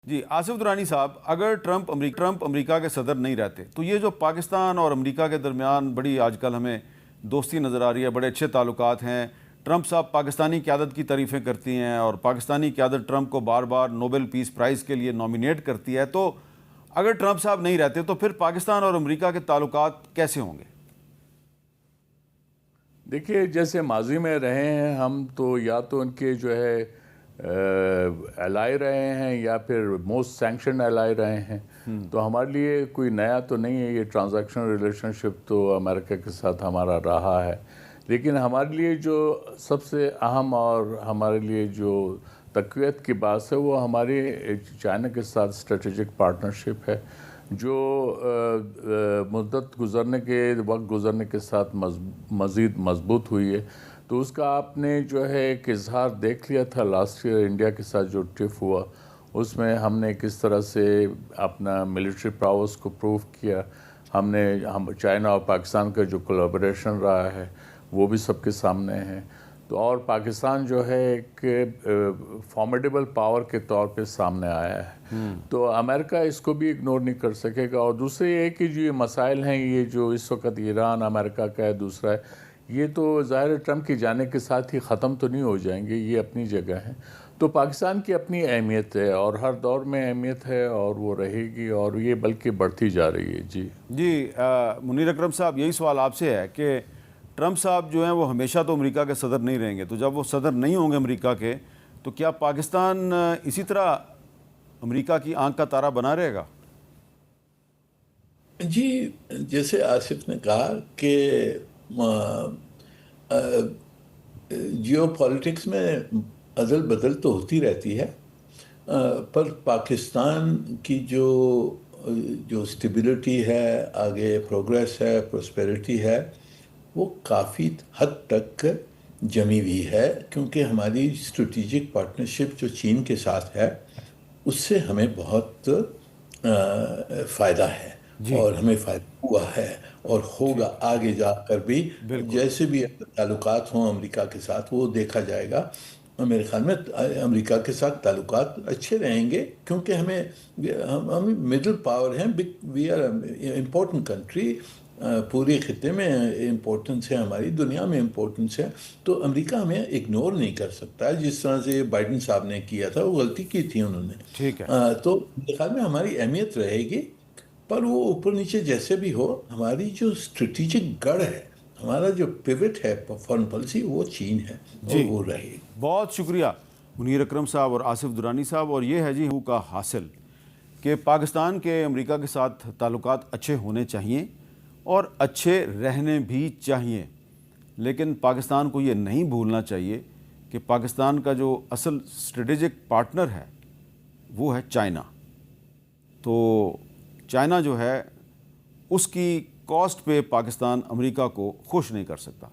جی آصف درانی صاحب، اگر ٹرمپ امریکہ کے صدر نہیں رہتے تو یہ جو پاکستان اور امریکہ کے درمیان بڑی آج کل ہمیں دوستی نظر آ رہی ہے، بڑے اچھے تعلقات ہیں، ٹرمپ صاحب پاکستانی قیادت کی تعریفیں کرتی ہیں اور پاکستانی قیادت ٹرمپ کو بار بار نوبل پیس پرائز کے لیے نامینیٹ کرتی ہے، تو اگر ٹرمپ صاحب نہیں رہتے تو پھر پاکستان اور امریکہ کے تعلقات کیسے ہوں گے؟ دیکھیے، جیسے ماضی میں رہے ہیں ہم تو یا تو ان کے جو ہے الائی رہے ہیں یا پھر موسٹ سینکشن الائی رہے ہیں، تو ہمارے لیے کوئی نیا تو نہیں ہے۔ یہ ٹرانزیکشن ریلیشن شپ تو امریکہ کے ساتھ ہمارا رہا ہے، لیکن ہمارے لیے جو سب سے اہم اور ہمارے لیے جو تقویت کی بات ہے وہ ہماری چائنا کے ساتھ اسٹریٹجک پارٹنرشپ ہے، جو وقت گزرنے کے ساتھ مزید مضبوط ہوئی ہے۔ تو اس کا آپ نے جو ہے ایک اظہار دیکھ لیا تھا لاسٹ ایئر انڈیا کے ساتھ جو ٹرپ ہوا، اس میں ہم نے کس طرح سے اپنا ملٹری پراوس کو پروو کیا۔ ہم چائنا اور پاکستان کا جو کولیبریشن رہا ہے وہ بھی سب کے سامنے ہے، تو اور پاکستان جو ہے ایک فارمیڈیبل پاور کے طور پہ سامنے آیا ہے، تو امریکہ اس کو بھی اگنور نہیں کر سکے گا۔ اور دوسرے یہ کہ جو یہ مسائل ہیں، یہ جو اس وقت ایران امریکہ کا ہے، دوسرا ہے، یہ تو ظاہر ٹرمپ کے جانے کے ساتھ ہی ختم تو نہیں ہو جائیں گے، یہ اپنی جگہ ہیں۔ تو پاکستان کی اپنی اہمیت ہے اور ہر دور میں اہمیت ہے اور وہ رہے گی، اور یہ بلکہ بڑھتی جا رہی ہے۔ جی منیر اکرم صاحب، یہی سوال آپ سے ہے کہ ٹرمپ صاحب جو ہیں وہ ہمیشہ تو امریکہ کے صدر نہیں رہیں گے، تو جب وہ صدر نہیں ہوں گے امریکہ کے، تو کیا پاکستان اسی طرح امریکہ کی آنکھ کا تارا بنا رہے گا؟ جی، جیسے آصف نے کہا کہ جیو پالیٹکس میں ادل بدل تو ہوتی رہتی ہے، پر پاکستان کی جو اسٹیبلٹی ہے، آگے پروگریس ہے، پروسپیرٹی ہے، وہ کافی حد تک جمی ہوئی ہے، کیونکہ ہماری اسٹریٹجک پارٹنرشپ جو چین کے ساتھ ہے اس سے ہمیں بہت فائدہ ہے، اور ہمیں فائدہ ہوا ہے اور ہوگا آگے جا کر بھی۔ جیسے بھی تعلقات ہوں امریکہ کے ساتھ وہ دیکھا جائے گا۔ میرے خیال میں امریکہ کے ساتھ تعلقات اچھے رہیں گے، کیونکہ ہم مڈل پاور ہیں، وی آر امپورٹنٹ کنٹری، پورے خطے میں امپورٹنس ہے، ہماری دنیا میں امپورٹنس ہے، تو امریکہ ہمیں اگنور نہیں کر سکتا ہے، جس طرح سے بائیڈن صاحب نے کیا تھا، وہ غلطی کی تھی انہوں نے۔ ٹھیک ہے، تو میرے خیال میں ہماری اہمیت رہے گی، پر وہ اوپر نیچے جیسے بھی ہو، ہماری جو اسٹریٹجک گڑھ ہے، ہمارا جو پیوٹ ہے فارن پالیسی، وہ چین ہے اور وہ رہے گی۔ بہت شکریہ منیر اکرم صاحب اور آصف درانی صاحب۔ اور یہ ہے جی کا حاصل کہ پاکستان کے امریکہ کے ساتھ تعلقات اچھے ہونے چاہیے اور اچھے رہنے بھی چاہیے، لیکن پاکستان کو یہ نہیں بھولنا چاہیے کہ پاکستان کا جو اصل اسٹریٹجک پارٹنر ہے وہ ہے چائنا۔ تو چائنا جو ہے اس کی کاسٹ پہ پاکستان امریکہ کو خوش نہیں کر سکتا۔